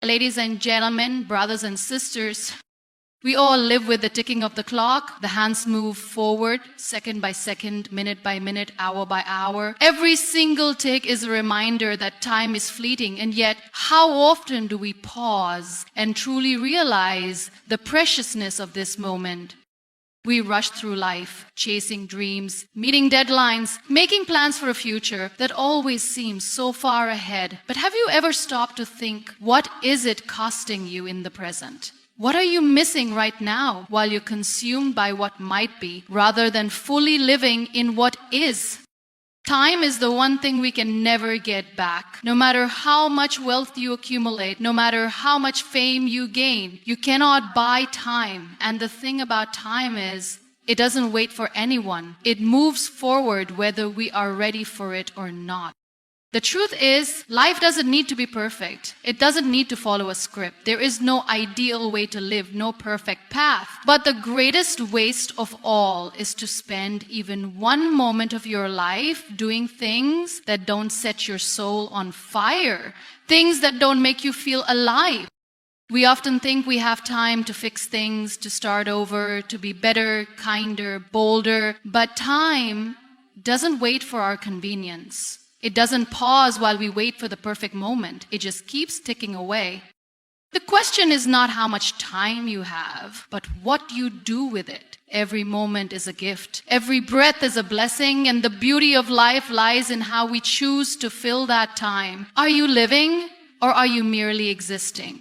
Ladies and gentlemen, brothers and sisters, we all live with the ticking of the clock. The hands move forward, second by second, minute by minute, hour by hour. Every single tick is a reminder that time is fleeting, and yet how often do we pause and truly realize the preciousness of this moment? We rush through life, chasing dreams, meeting deadlines, making plans for a future that always seems so far ahead. But have you ever stopped to think, what is it costing you in the present? What are you missing right now while you're consumed by what might be, rather than fully living in what is? Time is the one thing we can never get back. No matter how much wealth you accumulate, no matter how much fame you gain, you cannot buy time. And the thing about time is, it doesn't wait for anyone. It moves forward whether we are ready for it or not. The truth is, life doesn't need to be perfect. It doesn't need to follow a script. There is no ideal way to live, no perfect path. But the greatest waste of all is to spend even one moment of your life doing things that don't set your soul on fire, things that don't make you feel alive. We often think we have time to fix things, to start over, to be better, kinder, bolder. But time doesn't wait for our convenience. It doesn't pause while we wait for the perfect moment. It just keeps ticking away. The question is not how much time you have, but what you do with it. Every moment is a gift. Every breath is a blessing, and the beauty of life lies in how we choose to fill that time. Are you living, or are you merely existing?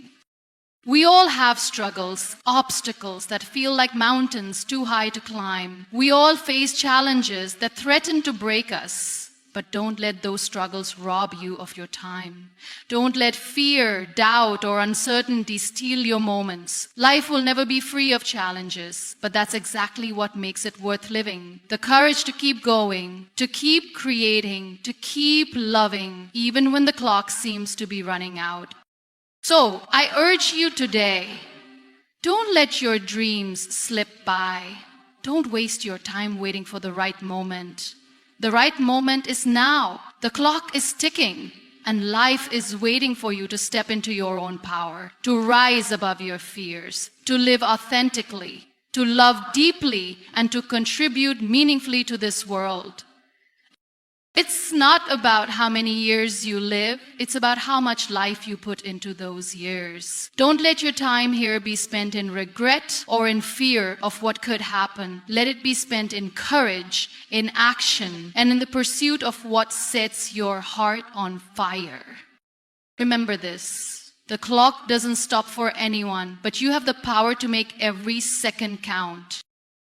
We all have struggles, obstacles that feel like mountains too high to climb. We all face challenges that threaten to break us. But don't let those struggles rob you of your time. Don't let fear, doubt, or uncertainty steal your moments. Life will never be free of challenges, but that's exactly what makes it worth living. The courage to keep going, to keep creating, to keep loving, even when the clock seems to be running out. So, I urge you today, don't let your dreams slip by. Don't waste your time waiting for the right moment. The right moment is now. The clock is ticking, and life is waiting for you to step into your own power, to rise above your fears, to live authentically, to love deeply, and to contribute meaningfully to this world. It's not about how many years you live, it's about how much life you put into those years. Don't let your time here be spent in regret or in fear of what could happen. Let it be spent in courage, in action, and in the pursuit of what sets your heart on fire. Remember this. The clock doesn't stop for anyone, but you have the power to make every second count.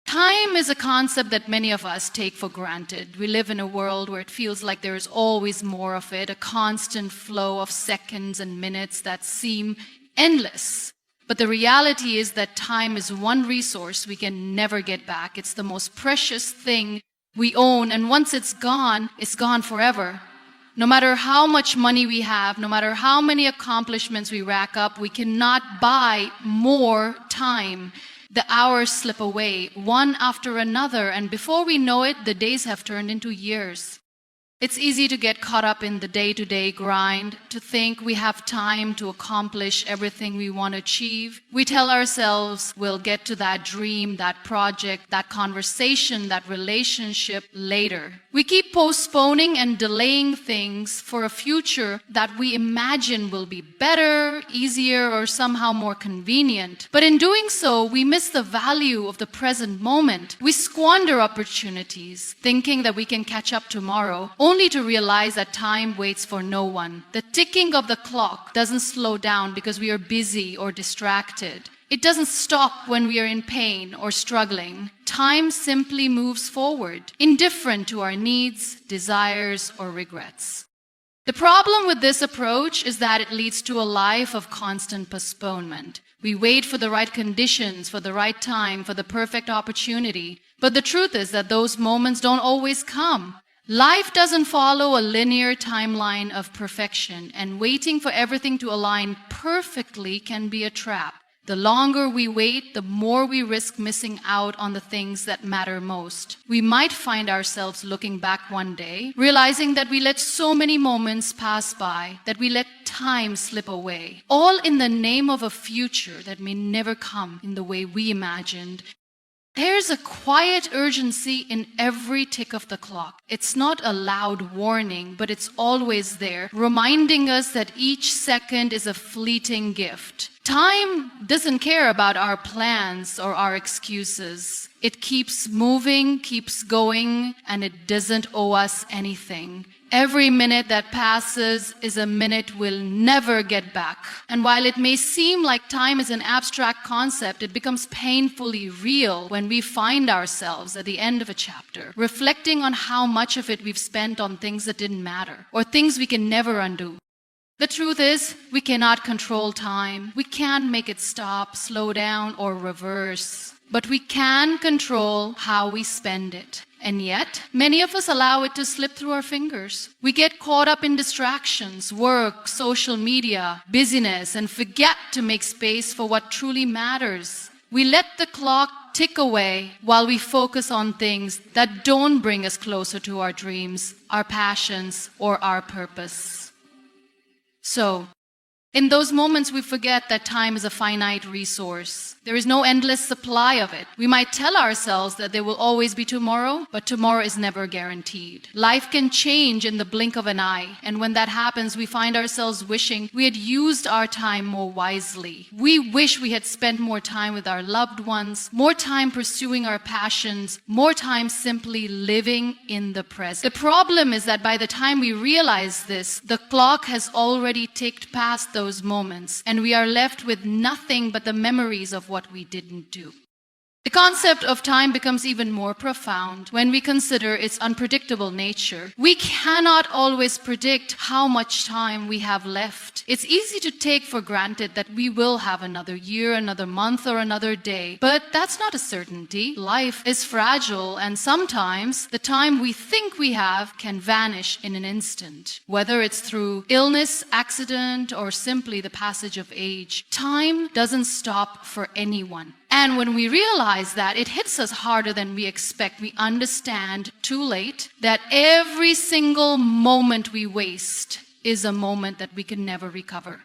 Time is a concept that many of us take for granted. We live in a world where it feels like there is always more of it, a constant flow of seconds and minutes that seem endless. But the reality is that time is one resource we can never get back. It's the most precious thing we own, and once it's gone forever. No matter how much money we have, no matter how many accomplishments we rack up, we cannot buy more time. The hours slip away, one after another, and before we know it, the days have turned into years. It's easy to get caught up in the day-to-day grind, to think we have time to accomplish everything we want to achieve. We tell ourselves we'll get to that dream, that project, that conversation, that relationship later. We keep postponing and delaying things for a future that we imagine will be better, easier, or somehow more convenient. But in doing so, we miss the value of the present moment. We squander opportunities, thinking that we can catch up tomorrow, only to realize that time waits for no one. The ticking of the clock doesn't slow down because we are busy or distracted. It doesn't stop when we are in pain or struggling. Time simply moves forward, indifferent to our needs, desires, or regrets. The problem with this approach is that it leads to a life of constant postponement. We wait for the right conditions, for the right time, for the perfect opportunity. But the truth is that those moments don't always come. Life doesn't follow a linear timeline of perfection, and waiting for everything to align perfectly can be a trap. The longer we wait, the more we risk missing out on the things that matter most. We might find ourselves looking back one day, realizing that we let so many moments pass by, that we let time slip away, all in the name of a future that may never come in the way we imagined. There's a quiet urgency in every tick of the clock. It's not a loud warning, but it's always there, reminding us that each second is a fleeting gift. Time doesn't care about our plans or our excuses. It keeps moving, keeps going, and it doesn't owe us anything. Every minute that passes is a minute we'll never get back. And while it may seem like time is an abstract concept, it becomes painfully real when we find ourselves at the end of a chapter, reflecting on how much of it we've spent on things that didn't matter, or things we can never undo. The truth is, we cannot control time. We can't make it stop, slow down, or reverse. But we can control how we spend it. And yet, many of us allow it to slip through our fingers. We get caught up in distractions, work, social media, busyness, and forget to make space for what truly matters. We let the clock tick away while we focus on things that don't bring us closer to our dreams, our passions, or our purpose. So, in those moments, we forget that time is a finite resource. There is no endless supply of it. We might tell ourselves that there will always be tomorrow, but tomorrow is never guaranteed. Life can change in the blink of an eye, and when that happens, we find ourselves wishing we had used our time more wisely. We wish we had spent more time with our loved ones, more time pursuing our passions, more time simply living in the present. The problem is that by the time we realize this, the clock has already ticked past those moments, and we are left with nothing but the memories of what we didn't do. The concept of time becomes even more profound when we consider its unpredictable nature. We cannot always predict how much time we have left. It's easy to take for granted that we will have another year, another month, or another day, but that's not a certainty. Life is fragile, and sometimes the time we think we have can vanish in an instant. Whether it's through illness, accident, or simply the passage of age, time doesn't stop for anyone. And when we realize that, it hits us harder than we expect. We understand too late that every single moment we waste is a moment that we can never recover.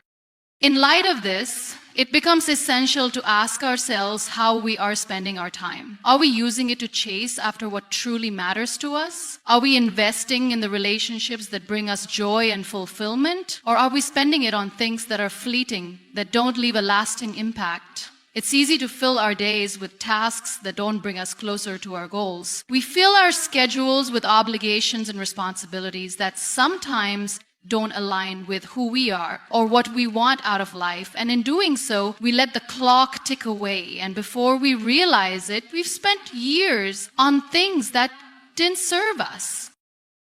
In light of this, it becomes essential to ask ourselves how we are spending our time. Are we using it to chase after what truly matters to us? Are we investing in the relationships that bring us joy and fulfillment? Or are we spending it on things that are fleeting, that don't leave a lasting impact? It's easy to fill our days with tasks that don't bring us closer to our goals. We fill our schedules with obligations and responsibilities that sometimes don't align with who we are or what we want out of life. And in doing so, we let the clock tick away. And before we realize it, we've spent years on things that didn't serve us.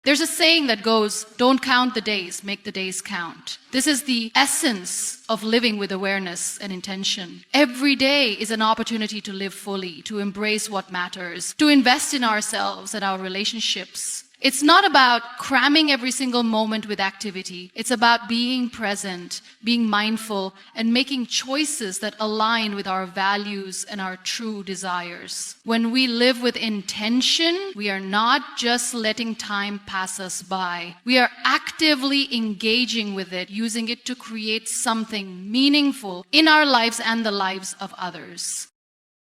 There's a saying that goes, don't count the days, make the days count. This is the essence of living with awareness and intention. Every day is an opportunity to live fully, to embrace what matters, to invest in ourselves and our relationships. It's not about cramming every single moment with activity. It's about being present, being mindful, and making choices that align with our values and our true desires. When we live with intention, we are not just letting time pass us by. We are actively engaging with it, using it to create something meaningful in our lives and the lives of others.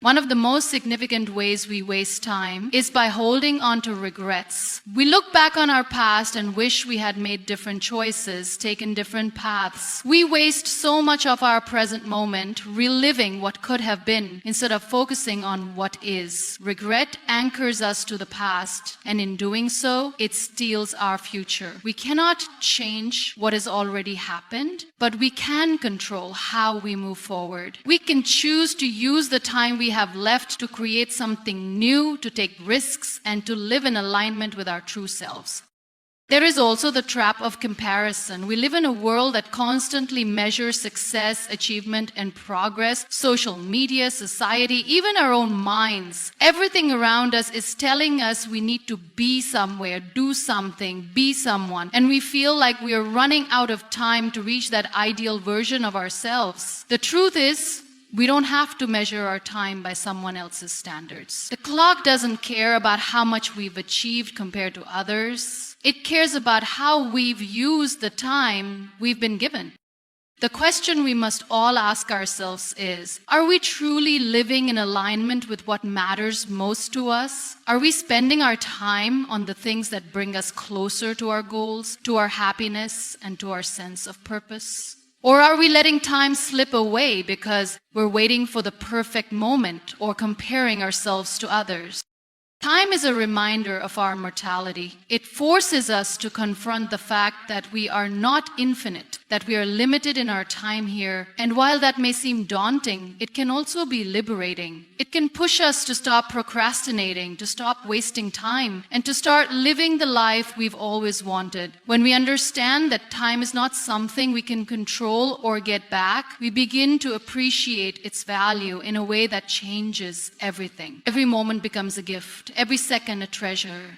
One of the most significant ways we waste time is by holding on to regrets. We look back on our past and wish we had made different choices, taken different paths. We waste so much of our present moment reliving what could have been instead of focusing on what is. Regret anchors us to the past, and in doing so, it steals our future. We cannot change what has already happened, but we can control how we move forward. We can choose to use the time we have left to create something new, to take risks, and to live in alignment with our true selves. There is also the trap of comparison. We live in a world that constantly measures success, achievement, and progress. Social media, society, even our own minds. Everything around us is telling us we need to be somewhere, do something, be someone. And we feel like we are running out of time to reach that ideal version of ourselves. The truth is, We don't have to measure our time by someone else's standards. The clock doesn't care about how much we've achieved compared to others. It cares about how we've used the time we've been given. The question we must all ask ourselves is, are we truly living in alignment with what matters most to us? Are we spending our time on the things that bring us closer to our goals, to our happiness, and to our sense of purpose? Or are we letting time slip away because we're waiting for the perfect moment or comparing ourselves to others? Time is a reminder of our mortality. It forces us to confront the fact that we are not infinite, that we are limited in our time here. And while that may seem daunting, it can also be liberating. It can push us to stop procrastinating, to stop wasting time, and to start living the life we've always wanted. When we understand that time is not something we can control or get back, we begin to appreciate its value in a way that changes everything. Every moment becomes a gift. Every second a treasure.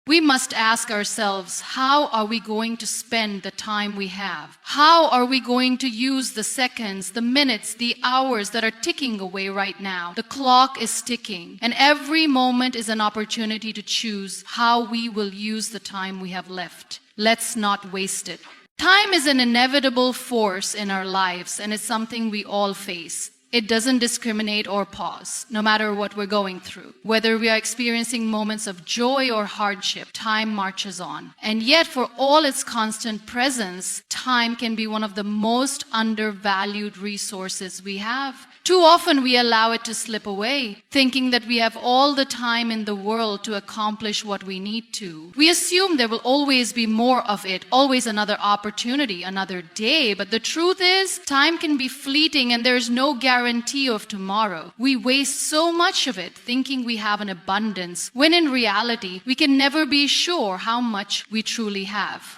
We must ask ourselves, how are we going to spend the time we have? How are we going to use the seconds, the minutes, the hours that are ticking away right now? The clock is ticking, and every moment is an opportunity to choose how we will use the time we have left. Let's not waste it. Time is an inevitable force in our lives, and it's something we all face. It doesn't discriminate or pause, no matter what we're going through. Whether we are experiencing moments of joy or hardship, time marches on. And yet, for all its constant presence, time can be one of the most undervalued resources we have. Too often we allow it to slip away, thinking that we have all the time in the world to accomplish what we need to. We assume there will always be more of it, always another opportunity, another day. But the truth is, time can be fleeting and there's no guarantee of tomorrow. We waste so much of it thinking we have an abundance, when in reality, we can never be sure how much we truly have.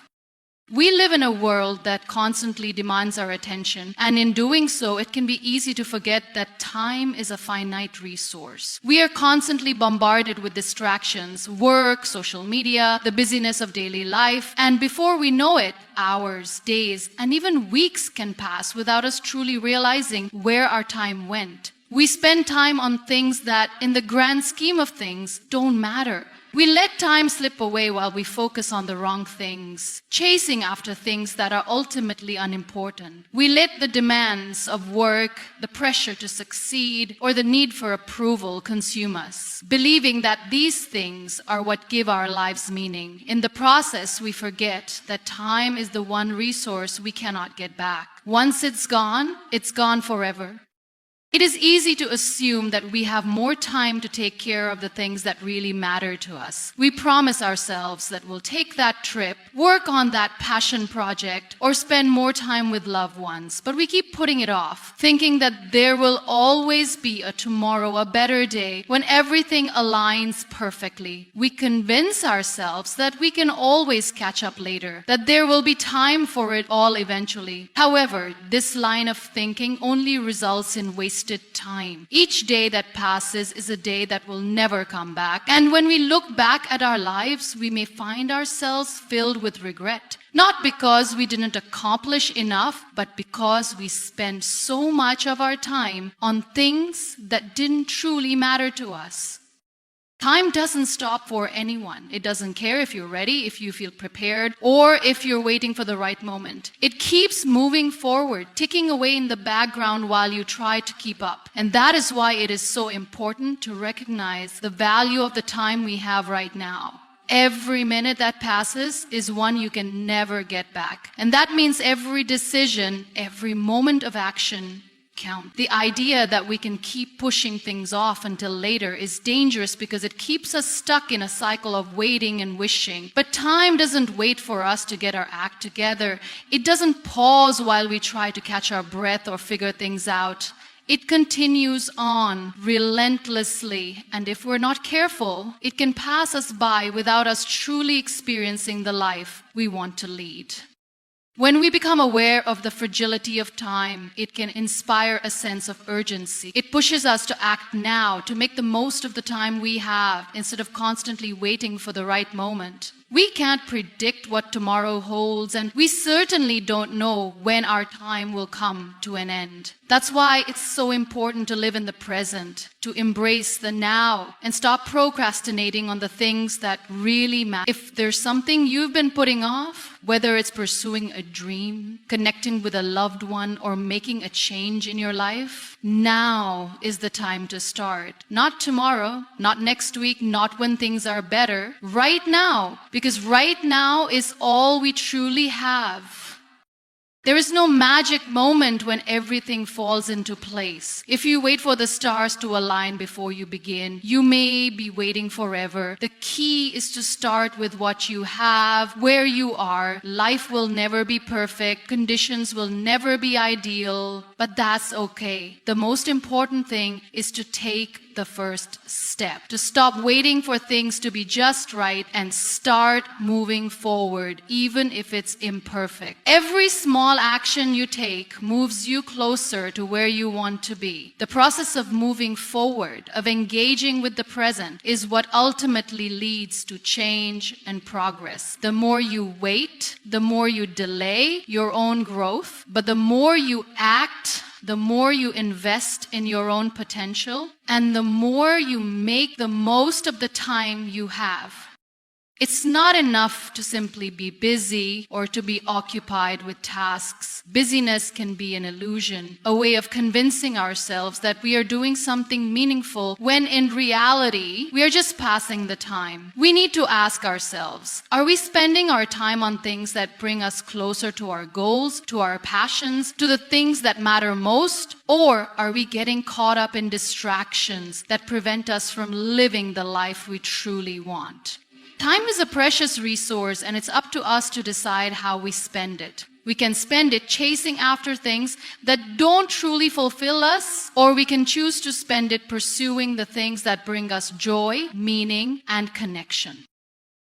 We live in a world that constantly demands our attention, and in doing so, it can be easy to forget that time is a finite resource. We are constantly bombarded with distractions, work, social media, the busyness of daily life, and before we know it, hours, days, and even weeks can pass without us truly realizing where our time went. We spend time on things that, in the grand scheme of things, don't matter. We let time slip away while we focus on the wrong things, chasing after things that are ultimately unimportant. We let the demands of work, the pressure to succeed, or the need for approval consume us, believing that these things are what give our lives meaning. In the process, we forget that time is the one resource we cannot get back. Once it's gone forever. It is easy to assume that we have more time to take care of the things that really matter to us. We promise ourselves that we'll take that trip, work on that passion project, or spend more time with loved ones. But we keep putting it off, thinking that there will always be a tomorrow, a better day, when everything aligns perfectly. We convince ourselves that we can always catch up later, that there will be time for it all eventually. However, this line of thinking only results in wasted time. Each day that passes is a day that will never come back. And when we look back at our lives, we may find ourselves filled with regret. Not because we didn't accomplish enough, but because we spent so much of our time on things that didn't truly matter to us. Time doesn't stop for anyone. It doesn't care if you're ready, if you feel prepared, or if you're waiting for the right moment. It keeps moving forward, ticking away in the background while you try to keep up. And that is why it is so important to recognize the value of the time we have right now. Every minute that passes is one you can never get back. And that means every decision, every moment of action count. The idea that we can keep pushing things off until later is dangerous because it keeps us stuck in a cycle of waiting and wishing. But time doesn't wait for us to get our act together. It doesn't pause while we try to catch our breath or figure things out. It continues on relentlessly, and if we're not careful, it can pass us by without us truly experiencing the life we want to lead. When we become aware of the fragility of time, it can inspire a sense of urgency. It pushes us to act now, to make the most of the time we have, instead of constantly waiting for the right moment. We can't predict what tomorrow holds, and we certainly don't know when our time will come to an end. That's why it's so important to live in the present, to embrace the now, and stop procrastinating on the things that really matter. If there's something you've been putting off, whether it's pursuing a dream, connecting with a loved one, or making a change in your life, now is the time to start. Not tomorrow, not next week, not when things are better. Right now, because right now is all we truly have. There is no magic moment when everything falls into place. If you wait for the stars to align before you begin, you may be waiting forever. The key is to start with what you have, where you are. Life will never be perfect. Conditions will never be ideal, but that's okay. The most important thing is to take the first step, to stop waiting for things to be just right and start moving forward, even if it's imperfect. Every small action you take moves you closer to where you want to be. The process of moving forward, of engaging with the present, is what ultimately leads to change and progress. The more you wait, the more you delay your own growth, but the more you act, the more you invest in your own potential, and the more you make the most of the time you have. It's not enough to simply be busy or to be occupied with tasks. Busyness can be an illusion, a way of convincing ourselves that we are doing something meaningful when in reality, we are just passing the time. We need to ask ourselves, are we spending our time on things that bring us closer to our goals, to our passions, to the things that matter most? Or are we getting caught up in distractions that prevent us from living the life we truly want? Time is a precious resource, and it's up to us to decide how we spend it. We can spend it chasing after things that don't truly fulfill us, or we can choose to spend it pursuing the things that bring us joy, meaning, and connection.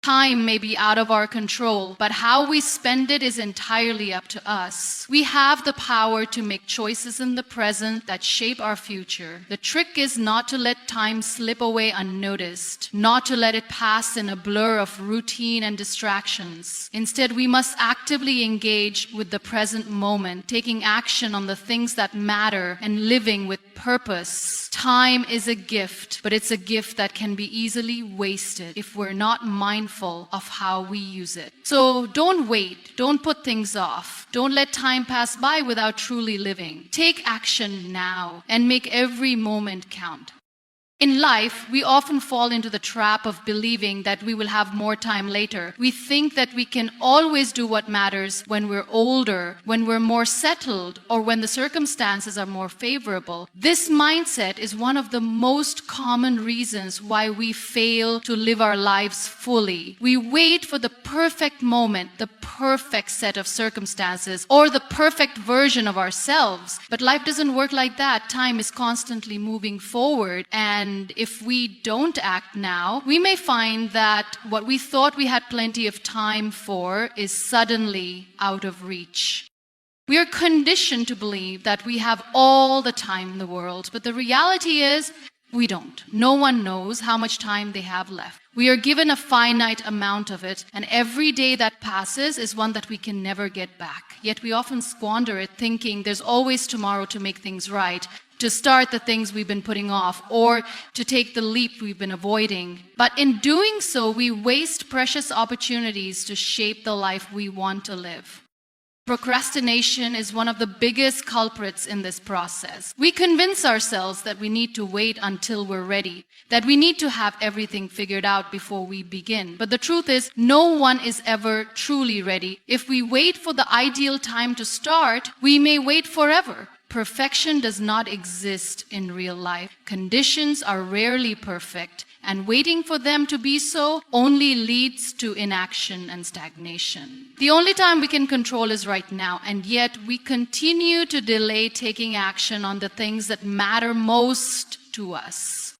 Time may be out of our control, but how we spend it is entirely up to us. We have the power to make choices in the present that shape our future. The trick is not to let time slip away unnoticed, not to let it pass in a blur of routine and distractions. Instead, we must actively engage with the present moment, taking action on the things that matter and living with purpose. Time is a gift, but it's a gift that can be easily wasted if we're not mindful of how we use it. So don't wait, don't put things off, don't let time pass by without truly living. Take action now and make every moment count. In life, we often fall into the trap of believing that we will have more time later. We think that we can always do what matters when we're older, when we're more settled, or when the circumstances are more favorable. This mindset is one of the most common reasons why we fail to live our lives fully. We wait for the perfect moment, the perfect set of circumstances, or the perfect version of ourselves. But life doesn't work like that. Time is constantly moving forward, and if we don't act now, we may find that what we thought we had plenty of time for is suddenly out of reach. We are conditioned to believe that we have all the time in the world, but the reality is we don't. No one knows how much time they have left. We are given a finite amount of it, and every day that passes is one that we can never get back. Yet we often squander it thinking there's always tomorrow to make things right, to start the things we've been putting off, or to take the leap we've been avoiding. But in doing so, we waste precious opportunities to shape the life we want to live. Procrastination is one of the biggest culprits in this process. We convince ourselves that we need to wait until we're ready, that we need to have everything figured out before we begin. But the truth is, no one is ever truly ready. If we wait for the ideal time to start, we may wait forever. Perfection does not exist in real life. Conditions are rarely perfect, and waiting for them to be so only leads to inaction and stagnation. The only time we can control is right now, and yet we continue to delay taking action on the things that matter most to us.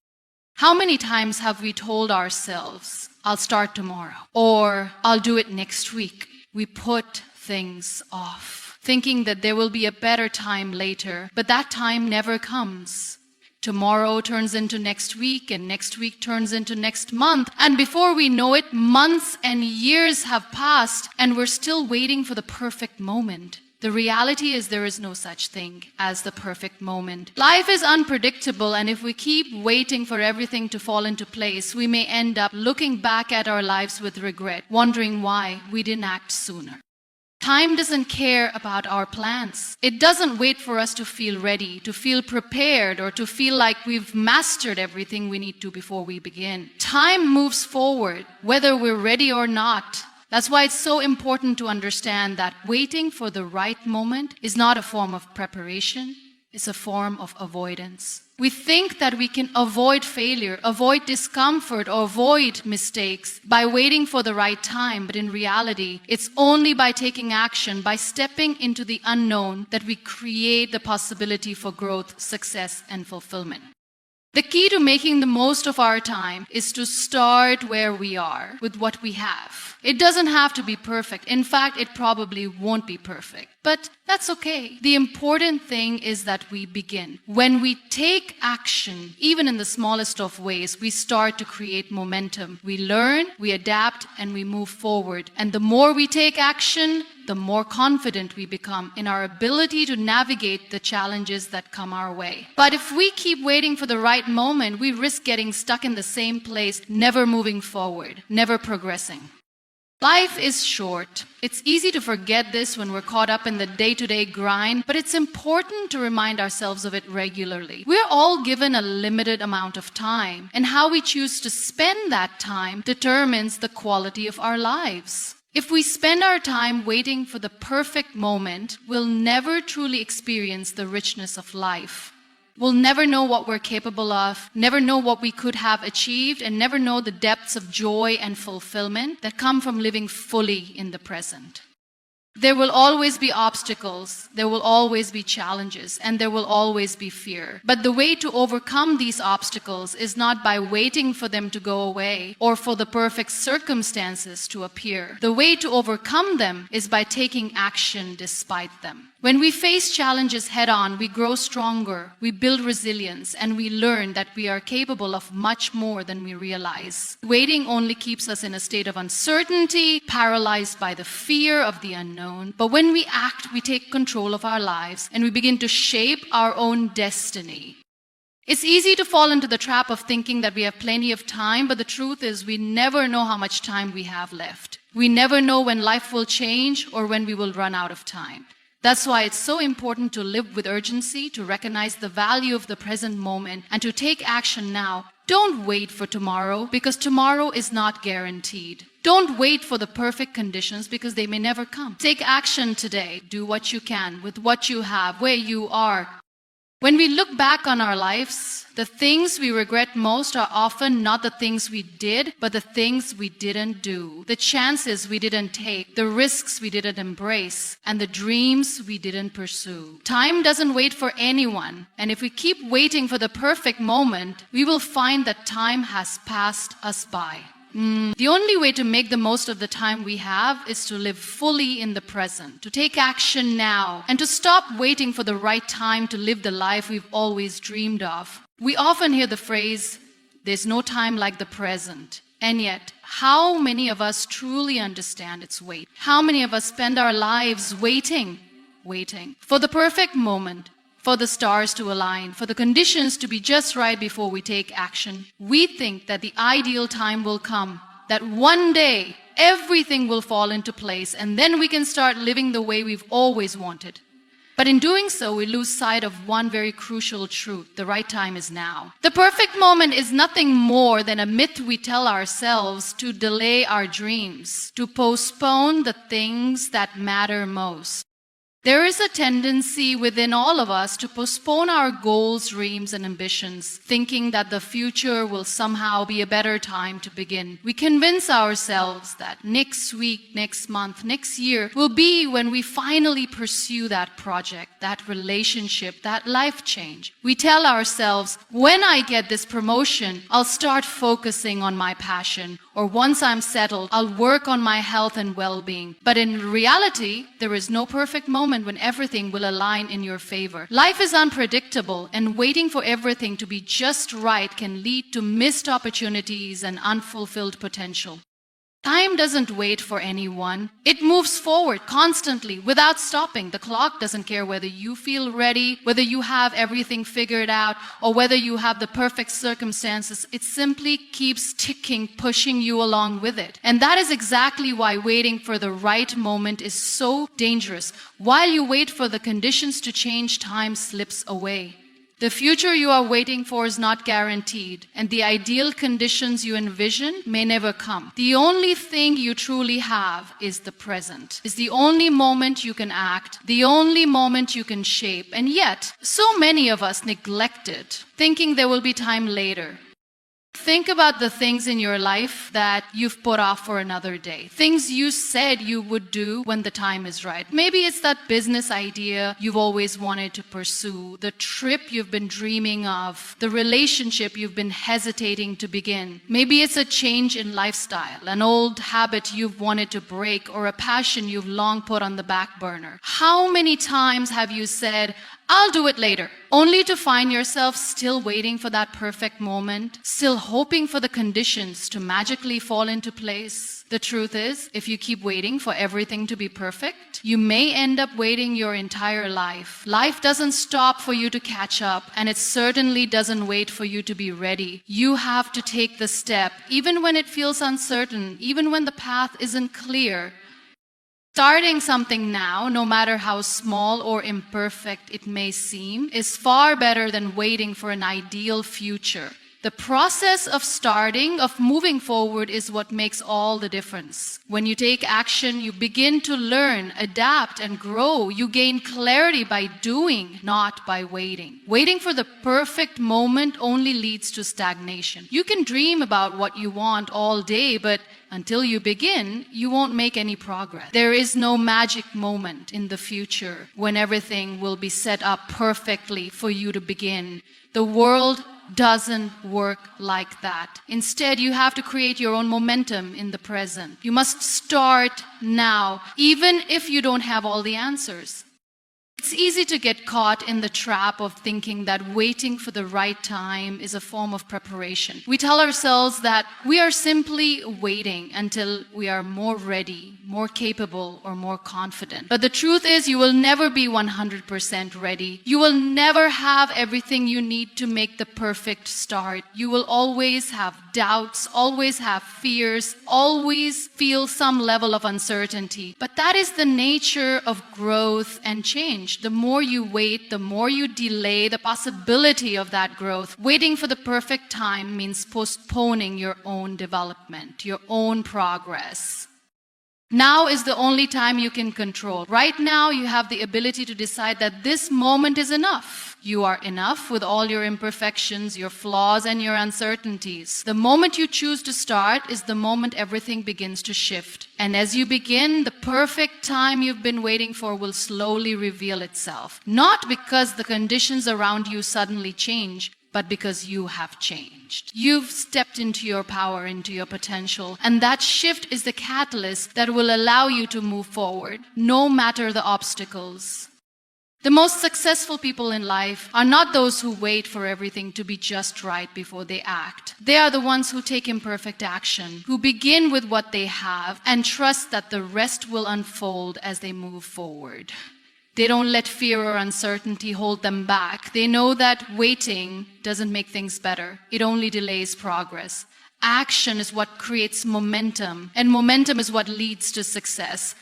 How many times have we told ourselves, I'll start tomorrow, or I'll do it next week? We put things off, thinking that there will be a better time later, but that time never comes. Tomorrow turns into next week, and next week turns into next month. And before we know it, months and years have passed, and we're still waiting for the perfect moment. The reality is there is no such thing as the perfect moment. Life is unpredictable, and if we keep waiting for everything to fall into place, we may end up looking back at our lives with regret, wondering why we didn't act sooner. Time doesn't care about our plans. It doesn't wait for us to feel ready, to feel prepared, or to feel like we've mastered everything we need to before we begin. Time moves forward, whether we're ready or not. That's why it's so important to understand that waiting for the right moment is not a form of preparation, it's a form of avoidance. We think that we can avoid failure, avoid discomfort, or avoid mistakes by waiting for the right time. But in reality, it's only by taking action, by stepping into the unknown, that we create the possibility for growth, success, and fulfillment. The key to making the most of our time is to start where we are, with what we have. It doesn't have to be perfect. In fact, it probably won't be perfect. But that's okay. The important thing is that we begin. When we take action, even in the smallest of ways, we start to create momentum. We learn, we adapt, and we move forward. And the more we take action, the more confident we become in our ability to navigate the challenges that come our way. But if we keep waiting for the right moment, we risk getting stuck in the same place, never moving forward, never progressing. Life is short. It's easy to forget this when we're caught up in the day-to-day grind, but it's important to remind ourselves of it regularly. We're all given a limited amount of time, and how we choose to spend that time determines the quality of our lives. If we spend our time waiting for the perfect moment, we'll never truly experience the richness of life. We'll never know what we're capable of, never know what we could have achieved, and never know the depths of joy and fulfillment that come from living fully in the present. There will always be obstacles, there will always be challenges, and there will always be fear. But the way to overcome these obstacles is not by waiting for them to go away or for the perfect circumstances to appear. The way to overcome them is by taking action despite them. When we face challenges head-on, we grow stronger, we build resilience, and we learn that we are capable of much more than we realize. Waiting only keeps us in a state of uncertainty, paralyzed by the fear of the unknown. But when we act, we take control of our lives, and we begin to shape our own destiny. It's easy to fall into the trap of thinking that we have plenty of time, but the truth is we never know how much time we have left. We never know when life will change or when we will run out of time. That's why it's so important to live with urgency, to recognize the value of the present moment, and to take action now. Don't wait for tomorrow, because tomorrow is not guaranteed. Don't wait for the perfect conditions, because they may never come. Take action today. Do what you can with what you have, where you are. When we look back on our lives, the things we regret most are often not the things we did, but the things we didn't do, the chances we didn't take, the risks we didn't embrace, and the dreams we didn't pursue. Time doesn't wait for anyone, and if we keep waiting for the perfect moment, we will find that time has passed us by. The only way to make the most of the time we have is to live fully in the present, to take action now, and to stop waiting for the right time to live the life we've always dreamed of. We often hear the phrase, "There's no time like the present." And yet, how many of us truly understand its weight? How many of us spend our lives waiting for the perfect moment, for the stars to align, for the conditions to be just right before we take action? We think that the ideal time will come, that one day everything will fall into place, and then we can start living the way we've always wanted. But in doing so, we lose sight of one very crucial truth: the right time is now. The perfect moment is nothing more than a myth we tell ourselves to delay our dreams, to postpone the things that matter most. There is a tendency within all of us to postpone our goals, dreams, and ambitions, thinking that the future will somehow be a better time to begin. We convince ourselves that next week, next month, next year will be when we finally pursue that project, that relationship, that life change. We tell ourselves, when I get this promotion, I'll start focusing on my passion, or once I'm settled, I'll work on my health and well-being. But in reality, there is no perfect moment. moment when everything will align in your favor. Life is unpredictable, and waiting for everything to be just right can lead to missed opportunities and unfulfilled potential. Time doesn't wait for anyone. It moves forward constantly without stopping. The clock doesn't care whether you feel ready, whether you have everything figured out, or whether you have the perfect circumstances. It simply keeps ticking, pushing you along with it. And that is exactly why waiting for the right moment is so dangerous. While you wait for the conditions to change, time slips away. The future you are waiting for is not guaranteed, and the ideal conditions you envision may never come. The only thing you truly have is the present. It's the only moment you can act, the only moment you can shape, and yet, so many of us neglect it, thinking there will be time later. Think about the things in your life that you've put off for another day. Things you said you would do when the time is right. Maybe it's that business idea you've always wanted to pursue, the trip you've been dreaming of, the relationship you've been hesitating to begin. Maybe it's a change in lifestyle, an old habit you've wanted to break, or a passion you've long put on the back burner. How many times have you said, "I'll do it later," only to find yourself still waiting for that perfect moment, still hoping for the conditions to magically fall into place? The truth is, if you keep waiting for everything to be perfect, you may end up waiting your entire life. Life doesn't stop for you to catch up, and it certainly doesn't wait for you to be ready. You have to take the step, even when it feels uncertain, even when the path isn't clear. Starting something now, no matter how small or imperfect it may seem, is far better than waiting for an ideal future. The process of starting, of moving forward, is what makes all the difference. When you take action, you begin to learn, adapt, and grow. You gain clarity by doing, not by waiting. Waiting for the perfect moment only leads to stagnation. You can dream about what you want all day, but until you begin, you won't make any progress. There is no magic moment in the future when everything will be set up perfectly for you to begin. The world doesn't work like that. Instead, you have to create your own momentum in the present. You must start now, even if you don't have all the answers. It's easy to get caught in the trap of thinking that waiting for the right time is a form of preparation. We tell ourselves that we are simply waiting until we are more ready, more capable, or more confident. But the truth is, you will never be 100% ready. You will never have everything you need to make the perfect start. You will always have doubts, always have fears, always feel some level of uncertainty. But that is the nature of growth and change. The more you wait, the more you delay the possibility of that growth. Waiting for the perfect time means postponing your own development, your own progress. Now is the only time you can control. Right now, you have the ability to decide that this moment is enough. You are enough with all your imperfections, your flaws, and your uncertainties. The moment you choose to start is the moment everything begins to shift. And as you begin, the perfect time you've been waiting for will slowly reveal itself. Not because the conditions around you suddenly change, but because you have changed. You've stepped into your power, into your potential, and that shift is the catalyst that will allow you to move forward, no matter the obstacles. The most successful people in life are not those who wait for everything to be just right before they act. They are the ones who take imperfect action, who begin with what they have and trust that the rest will unfold as they move forward. They don't let fear or uncertainty hold them back. They know that waiting doesn't make things better. It only delays progress. Action is what creates momentum, and momentum is what leads to success.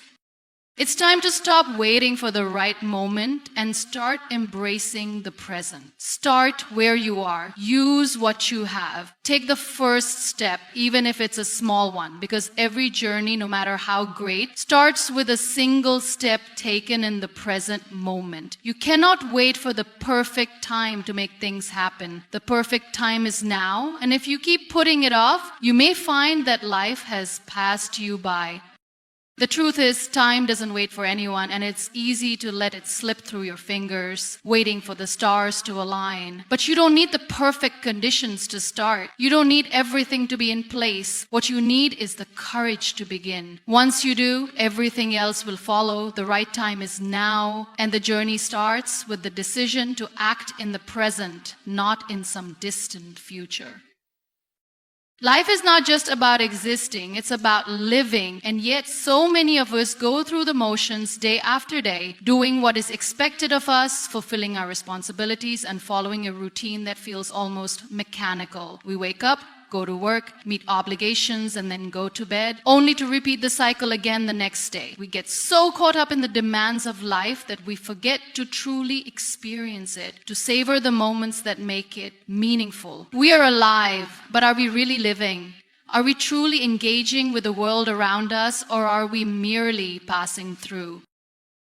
It's time to stop waiting for the right moment and start embracing the present. Start where you are. Use what you have. Take the first step, even if it's a small one, because every journey, no matter how great, starts with a single step taken in the present moment. You cannot wait for the perfect time to make things happen. The perfect time is now, and if you keep putting it off, you may find that life has passed you by. The truth is, time doesn't wait for anyone, and it's easy to let it slip through your fingers, waiting for the stars to align. But you don't need the perfect conditions to start. You don't need everything to be in place. What you need is the courage to begin. Once you do, everything else will follow. The right time is now, and the journey starts with the decision to act in the present, not in some distant future. Life is not just about existing, it's about living, and yet so many of us go through the motions day after day, doing what is expected of us, fulfilling our responsibilities, and following a routine that feels almost mechanical. We wake up, go to work, meet obligations, and then go to bed, only to repeat the cycle again the next day. We get so caught up in the demands of life that we forget to truly experience it, to savor the moments that make it meaningful. We are alive, but are we really living? Are we truly engaging with the world around us, or are we merely passing through?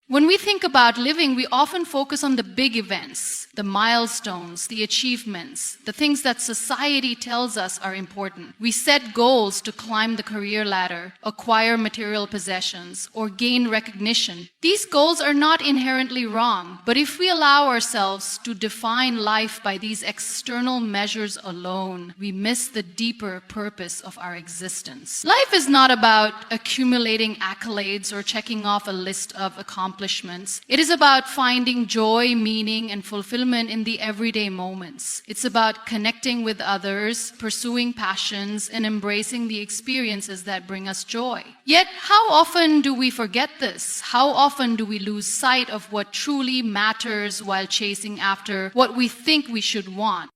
When we think about living, we often focus on the big events, the milestones, the achievements, the things that society tells us are important. We set goals to climb the career ladder, acquire material possessions, or gain recognition. These goals are not inherently wrong, but if we allow ourselves to define life by these external measures alone, we miss the deeper purpose of our existence. Life is not about accumulating accolades or checking off a list of accomplishments. It is about finding joy, meaning, and fulfillment in the everyday moments. It's about connecting with others, pursuing passions, and embracing the experiences that bring us joy. Yet, how often do we forget this? How often do we lose sight of what truly matters while chasing after what we think we should want?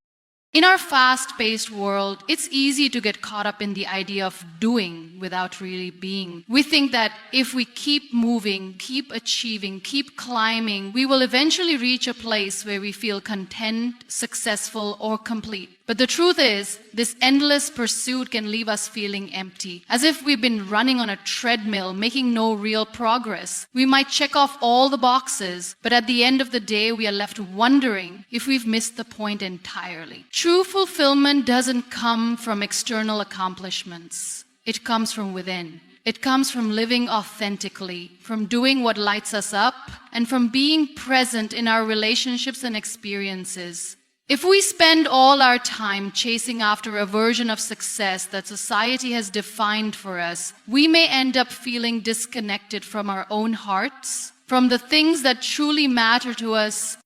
In our fast-paced world, it's easy to get caught up in the idea of doing without really being. We think that if we keep moving, keep achieving, keep climbing, we will eventually reach a place where we feel content, successful, or complete. But the truth is, this endless pursuit can leave us feeling empty, as if we've been running on a treadmill, making no real progress. We might check off all the boxes, but at the end of the day, we are left wondering if we've missed the point entirely. True fulfillment doesn't come from external accomplishments. It comes from within. It comes from living authentically, from doing what lights us up, and from being present in our relationships and experiences. If we spend all our time chasing after a version of success that society has defined for us, we may end up feeling disconnected from our own hearts, from the things that truly matter to us.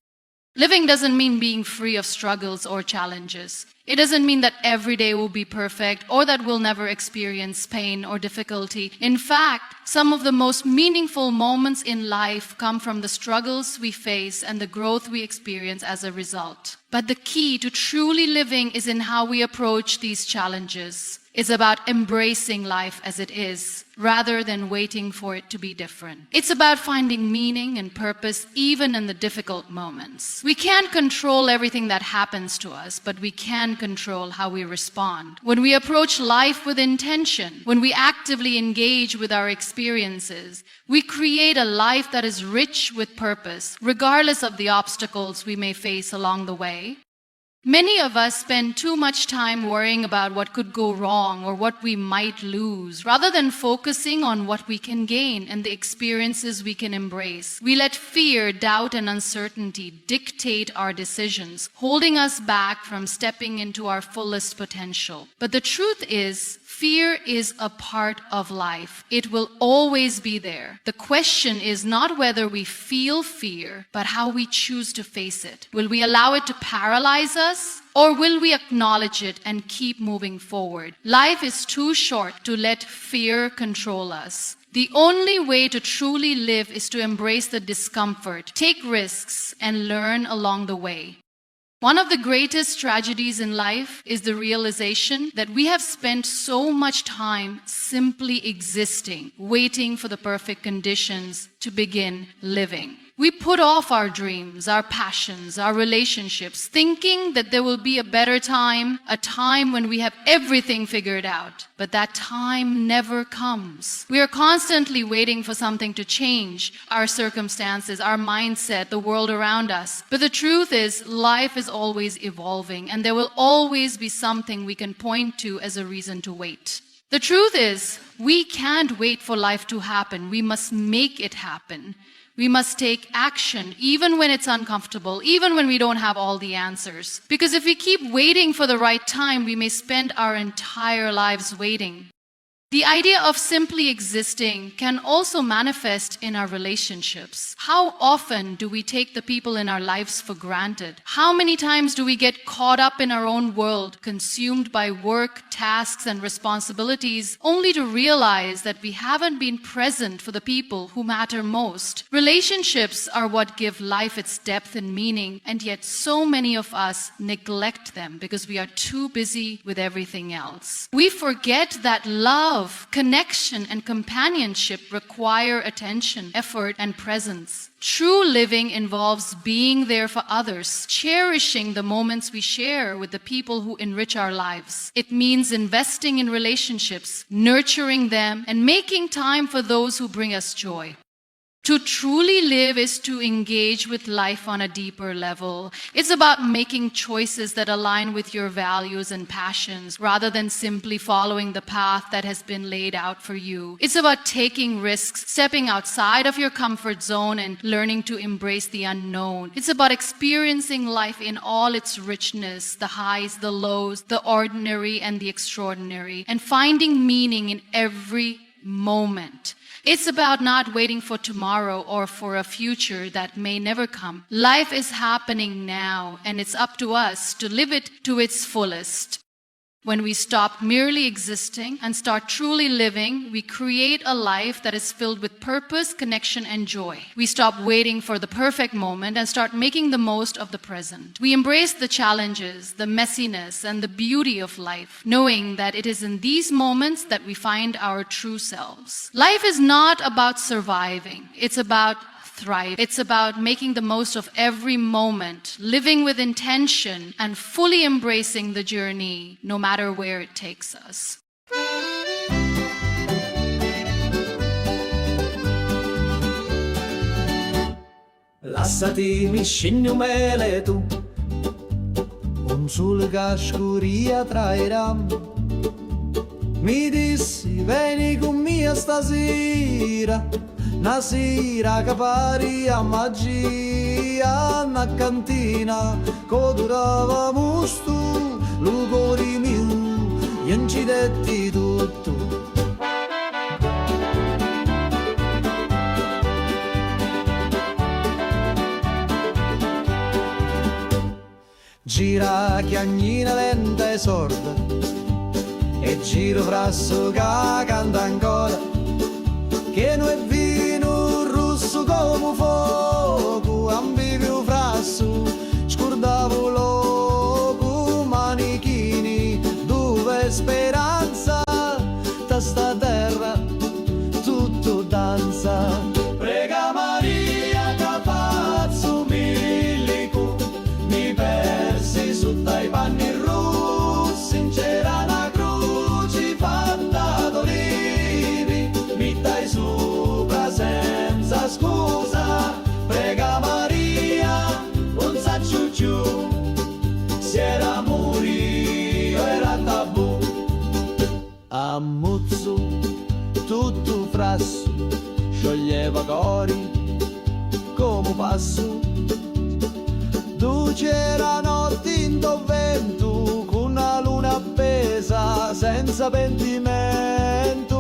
Living doesn't mean being free of struggles or challenges. It doesn't mean that every day will be perfect or that we'll never experience pain or difficulty. In fact, some of the most meaningful moments in life come from the struggles we face and the growth we experience as a result. But the key to truly living is in how we approach these challenges. It's about embracing life as it is, rather than waiting for it to be different. It's about finding meaning and purpose even in the difficult moments. We can't control everything that happens to us, but we can control how we respond. When we approach life with intention, when we actively engage with our experiences, we create a life that is rich with purpose, regardless of the obstacles we may face along the way. Many of us spend too much time worrying about what could go wrong or what we might lose, rather than focusing on what we can gain and the experiences we can embrace. We let fear, doubt, and uncertainty dictate our decisions, holding us back from stepping into our fullest potential. But the truth is, fear is a part of life. It will always be there. The question is not whether we feel fear, but how we choose to face it. Will we allow it to paralyze us, or will we acknowledge it and keep moving forward? Life is too short to let fear control us. The only way to truly live is to embrace the discomfort, take risks, and learn along the way. One of the greatest tragedies in life is the realization that we have spent so much time simply existing, waiting for the perfect conditions to begin living. We put off our dreams, our passions, our relationships, thinking that there will be a better time, a time when we have everything figured out. But that time never comes. We are constantly waiting for something to change, our circumstances, our mindset, the world around us. But the truth is, life is always evolving, and there will always be something we can point to as a reason to wait. The truth is, we can't wait for life to happen. We must make it happen. We must take action, even when it's uncomfortable, even when we don't have all the answers. Because if we keep waiting for the right time, we may spend our entire lives waiting. The idea of simply existing can also manifest in our relationships. How often do we take the people in our lives for granted? How many times do we get caught up in our own world, consumed by work, tasks, and responsibilities, only to realize that we haven't been present for the people who matter most? Relationships are what give life its depth and meaning, and yet so many of us neglect them because we are too busy with everything else. We forget that love, connection, and companionship require attention, effort, and presence. True living involves being there for others, cherishing the moments we share with the people who enrich our lives. It means investing in relationships, nurturing them, and making time for those who bring us joy. To truly live is to engage with life on a deeper level. It's about making choices that align with your values and passions rather than simply following the path that has been laid out for you. It's about taking risks, stepping outside of your comfort zone and learning to embrace the unknown. It's about experiencing life in all its richness, the highs, the lows, the ordinary and the extraordinary, and finding meaning in every moment. It's about not waiting for tomorrow or for a future that may never come. Life is happening now, and it's up to us to live it to its fullest. When we stop merely existing and start truly living, we create a life that is filled with purpose, connection, and joy. We stop waiting for the perfect moment and start making the most of the present. We embrace the challenges, the messiness, and the beauty of life, knowing that it is in these moments that we find our true selves. Life is not about surviving. It's about thrive. It's about making the most of every moment, living with intention, and fully embracing the journey, no matter where it takes us. Lasciati mi scinno mele tu, un sul cascuria trairà. Mi dissi vieni con mia stasera, una sera che pari a magia, una cantina che durava musto, lo cuore mio, gli incidetti tutto. Gira chiagnina lenta e sorda, e giro frasso che canta ancora, che non è vino rosso come fuoco, ambiviu frasso, scordavo loco, manichini, dove speranza, da sta terra tutto danza. Prega Maria che faccio milico, mi persi sotto i panni rossi, c'era una croce fatta d'olivi, mi dai sopra senza scusa. Prega Maria, non saccio più, se era morio era tabù. Ammuzzo tutto frasso, scioglieva cori come passo. Tu c'era notte in vento, con una luna appesa senza pentimento.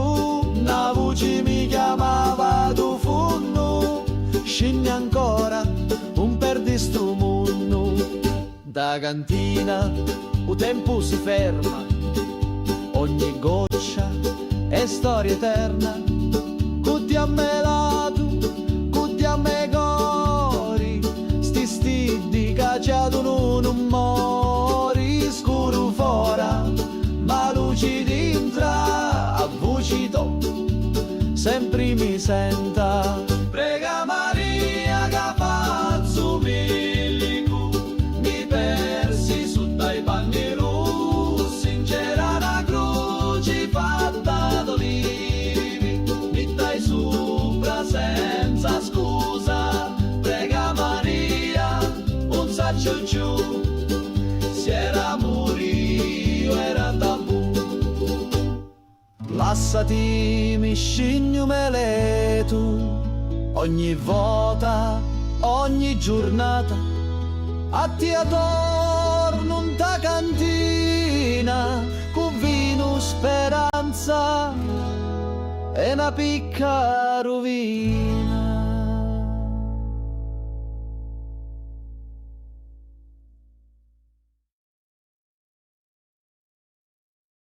Una voce mi chiamava tu funno, scendi ancora un perdi sto mondo. Da cantina il tempo si ferma, ogni goccia è storia eterna. Cutti a me lato, cutti a me cori, sti stidi cacciato non mori. Scuro fora, ma luci dentro, a voci to, sempre mi senta. Prega Maria che faccio milico, mi persi sotto i panni rossi, c'era una croce fatta d'olivi, mi dai sopra senza scusa. Prega Maria, non saccio più, se era morio era tabù. ti mi scigno meletu. Ogni volta, ogni giornata, a ti adorno in ta cantina, con vino speranza e una picca rovina.